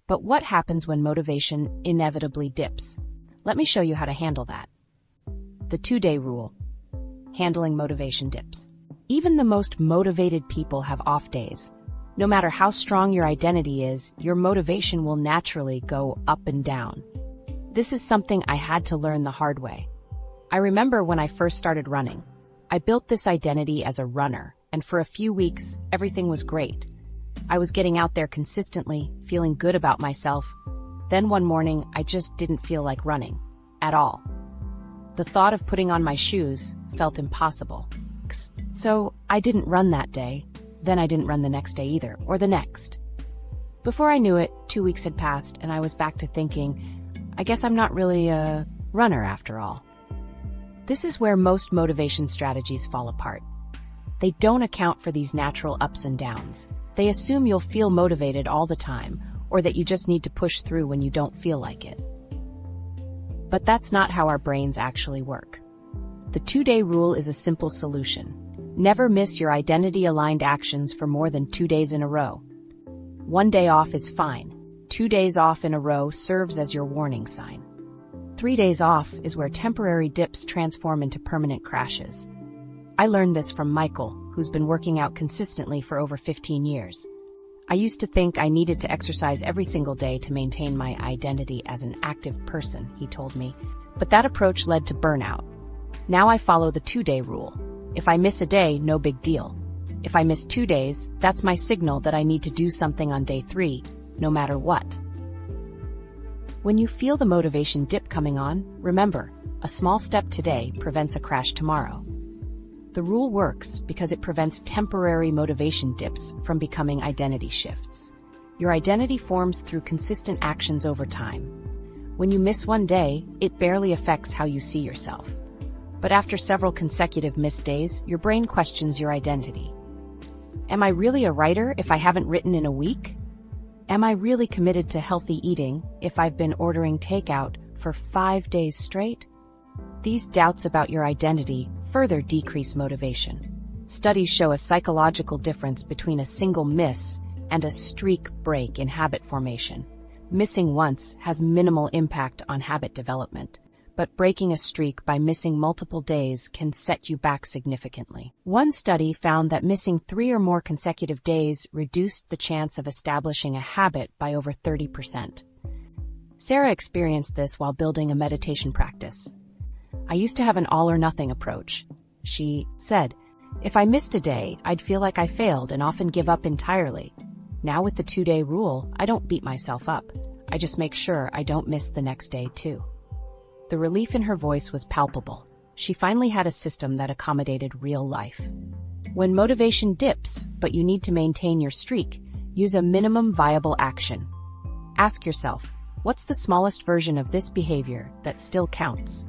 But what happens when motivation inevitably dips? Let me show you how to handle that. The 2-day rule. Handling motivation dips. Even the most motivated people have off days. No matter how strong your identity is, your motivation will naturally go up and down. This is something I had to learn the hard way. I remember when I first started running. I built this identity as a runner, and for a few weeks, everything was great. I was getting out there consistently, feeling good about myself. Then one morning, I just didn't feel like running. At all. The thought of putting on my shoes felt impossible. So I didn't run that day. Then I didn't run the next day either, or the next. Before I knew it, 2 weeks had passed, and I was back to thinking, I guess I'm not really a runner after all. This is where most motivation strategies fall apart. They don't account for these natural ups and downs. They assume you'll feel motivated all the time, or that you just need to push through when you don't feel like it. But that's not how our brains actually work. The 2-day rule is a simple solution. Never miss your identity-aligned actions for more than 2 days in a row. 1 day off is fine. 2 days off in a row serves as your warning sign. 3 days off is where temporary dips transform into permanent crashes. I learned this from Michael, who's been working out consistently for over 15 years. I used to think I needed to exercise every single day to maintain my identity as an active person, he told me. But that approach led to burnout. Now I follow the 2-day rule. If I miss a day, no big deal. If I miss 2 days, that's my signal that I need to do something on day 3, no matter what. When you feel the motivation dip coming on, remember, a small step today prevents a crash tomorrow. The rule works because it prevents temporary motivation dips from becoming identity shifts. Your identity forms through consistent actions over time. When you miss 1 day, it barely affects how you see yourself. But after several consecutive missed days, your brain questions your identity. Am I really a writer if I haven't written in a week? Am I really committed to healthy eating if I've been ordering takeout for 5 days straight? These doubts about your identity further decrease motivation. Studies show a psychological difference between a single miss and a streak break in habit formation. Missing once has minimal impact on habit development, but breaking a streak by missing multiple days can set you back significantly. One study found that missing 3 or more consecutive days reduced the chance of establishing a habit by over 30%. Sarah experienced this while building a meditation practice. I used to have an all-or-nothing approach. She said, if I missed a day, I'd feel like I failed and often give up entirely. Now with the 2-day rule, I don't beat myself up. I just make sure I don't miss the next day too. The relief in her voice was palpable. She finally had a system that accommodated real life. When motivation dips, but you need to maintain your streak, use a minimum viable action. Ask yourself, what's the smallest version of this behavior that still counts?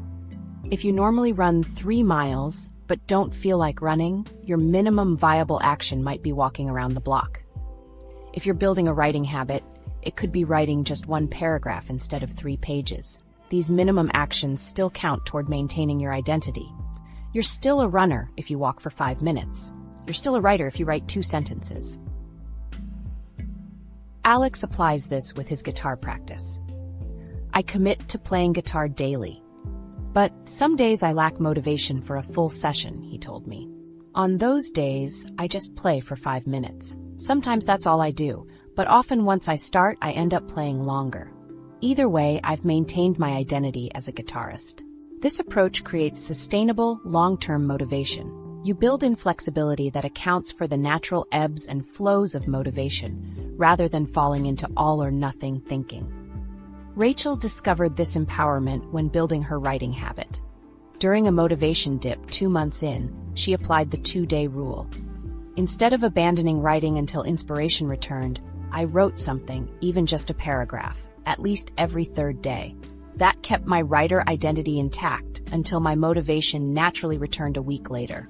If you normally run 3 miles, but don't feel like running, your minimum viable action might be walking around the block. If you're building a writing habit, it could be writing just 1 paragraph instead of 3 pages. These minimum actions still count toward maintaining your identity. You're still a runner if you walk for 5 minutes. You're still a writer if you write 2 sentences. Alex applies this with his guitar practice. I commit to playing guitar daily. But some days I lack motivation for a full session, he told me. On those days, I just play for 5 minutes. Sometimes that's all I do, but often once I start, I end up playing longer. Either way, I've maintained my identity as a guitarist. This approach creates sustainable, long-term motivation. You build in flexibility that accounts for the natural ebbs and flows of motivation, rather than falling into all-or-nothing thinking. Rachel discovered this empowerment when building her writing habit. During a motivation dip 2 months in, she applied the 2-day rule. Instead of abandoning writing until inspiration returned, I wrote something, even just a paragraph, at least every 3rd day. That kept my writer identity intact until my motivation naturally returned a week later.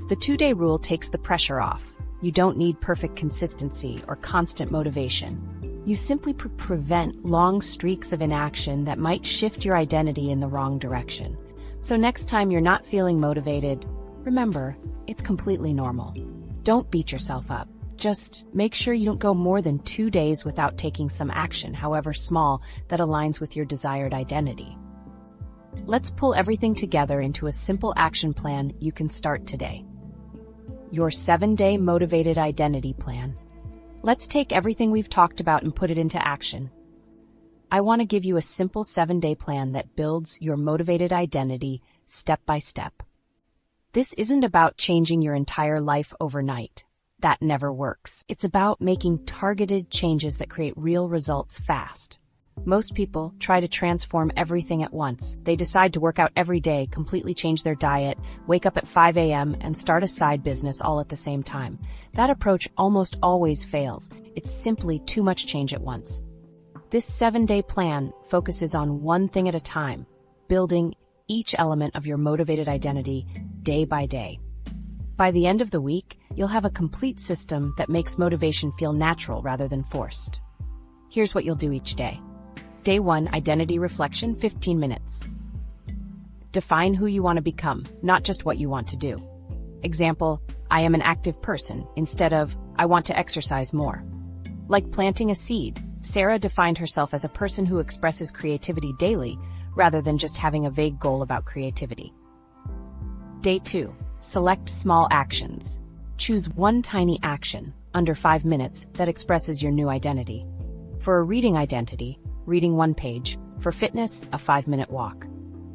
The 2-day rule takes the pressure off. You don't need perfect consistency or constant motivation. You simply prevent long streaks of inaction that might shift your identity in the wrong direction. So next time you're not feeling motivated, remember, it's completely normal. Don't beat yourself up. Just make sure you don't go more than 2 days without taking some action, however small, that aligns with your desired identity. Let's pull everything together into a simple action plan you can start today. Your 7-day motivated identity plan. Let's take everything we've talked about and put it into action. I want to give you a simple 7-day plan that builds your motivated identity step by step. This isn't about changing your entire life overnight. That never works. It's about making targeted changes that create real results fast. Most people try to transform everything at once. They decide to work out every day, completely change their diet, wake up at 5 a.m., and start a side business all at the same time. That approach almost always fails. It's simply too much change at once. This 7-day plan focuses on one thing at a time, building each element of your motivated identity day by day. By the end of the week, you'll have a complete system that makes motivation feel natural rather than forced. Here's what you'll do each day. Day 1, identity reflection, 15 minutes. Define who you want to become, not just what you want to do. Example, I am an active person, instead of, I want to exercise more. Like planting a seed, Sarah defined herself as a person who expresses creativity daily, rather than just having a vague goal about creativity. Day 2, select small actions. Choose one tiny action, under 5 minutes, that expresses your new identity. For a reading identity, reading 1 page. For fitness, a 5-minute walk.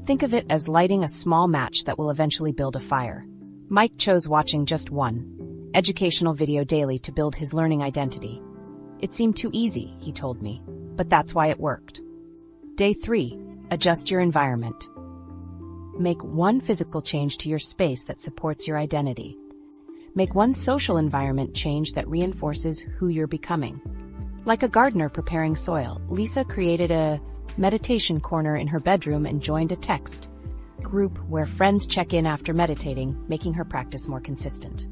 Think of it as lighting a small match that will eventually build a fire. Mike chose watching just one educational video daily to build his learning identity. It seemed too easy, he told me, but that's why it worked. Day 3, adjust your environment. Make one physical change to your space that supports your identity. Make one social environment change that reinforces who you're becoming. Like a gardener preparing soil, Lisa created a meditation corner in her bedroom and joined a text group where friends check in after meditating, making her practice more consistent.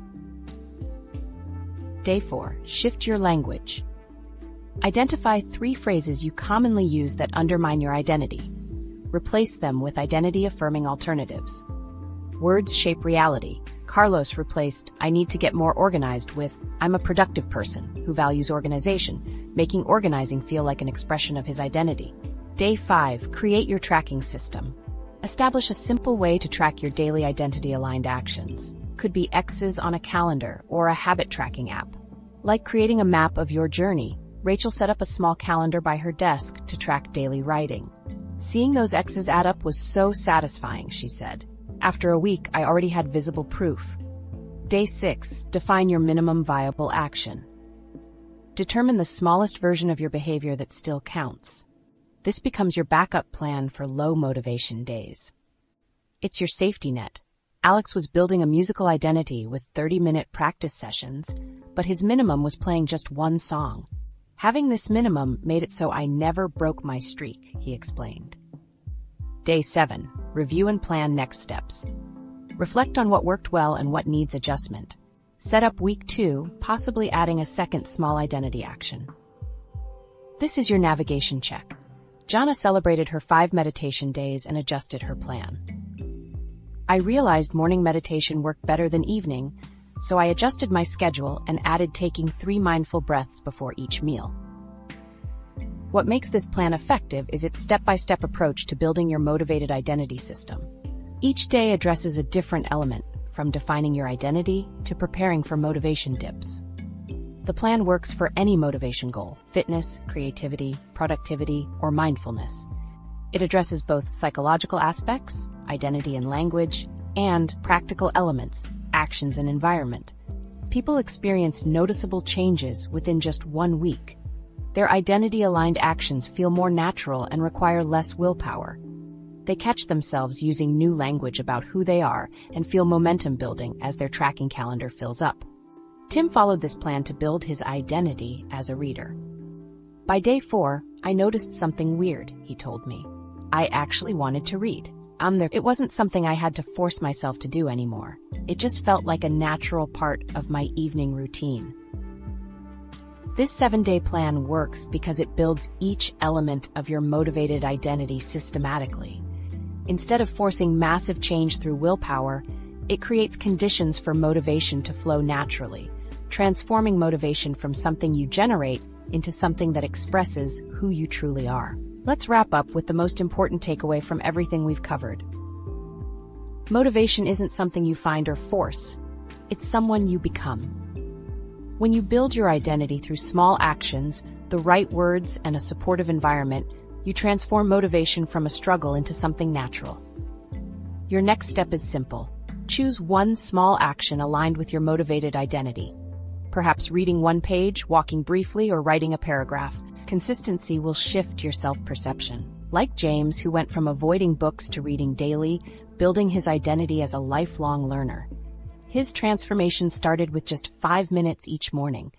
Day 4, shift your language. Identify 3 phrases you commonly use that undermine your identity. Replace them with identity-affirming alternatives. Words shape reality. Carlos replaced, I need to get more organized with, I'm a productive person who values organization, making organizing feel like an expression of his identity. Day 5, create your tracking system. Establish a simple way to track your daily identity-aligned actions. Could be X's on a calendar or a habit tracking app. Like creating a map of your journey, Rachel set up a small calendar by her desk to track daily writing. Seeing those X's add up was so satisfying, she said. After a week, I already had visible proof. Day 6, define your minimum viable action. Determine the smallest version of your behavior that still counts. This becomes your backup plan for low motivation days. It's your safety net. Alex was building a musical identity with 30-minute practice sessions, but his minimum was playing just one song. Having this minimum made it so I never broke my streak, he explained. Day 7, review and plan next steps. Reflect on what worked well and what needs adjustment. Set up week 2, possibly adding a second small identity action. This is your navigation check. Jana celebrated her 5 meditation days and adjusted her plan. I realized morning meditation worked better than evening, so I adjusted my schedule and added taking 3 mindful breaths before each meal. What makes this plan effective is its step-by-step approach to building your motivated identity system. Each day addresses a different element, from defining your identity to preparing for motivation dips. The plan works for any motivation goal: fitness, creativity, productivity, or mindfulness. It addresses both psychological aspects, identity and language, and practical elements, actions and environment. People experience noticeable changes within just 1 week. Their identity-aligned actions feel more natural and require less willpower. They catch themselves using new language about who they are and feel momentum building as their tracking calendar fills up. Tim followed this plan to build his identity as a reader. By day 4, I noticed something weird, he told me. I actually wanted to read. It wasn't something I had to force myself to do anymore. It just felt like a natural part of my evening routine. This 7-day plan works because it builds each element of your motivated identity systematically. Instead of forcing massive change through willpower, it creates conditions for motivation to flow naturally, transforming motivation from something you generate into something that expresses who you truly are. Let's wrap up with the most important takeaway from everything we've covered. Motivation isn't something you find or force. It's someone you become. When you build your identity through small actions, the right words, and a supportive environment, you transform motivation from a struggle into something natural. Your next step is simple. Choose one small action aligned with your motivated identity. Perhaps reading one page, walking briefly, or writing a paragraph. Consistency will shift your self-perception. Like James, who went from avoiding books to reading daily, building his identity as a lifelong learner. His transformation started with just 5 minutes each morning,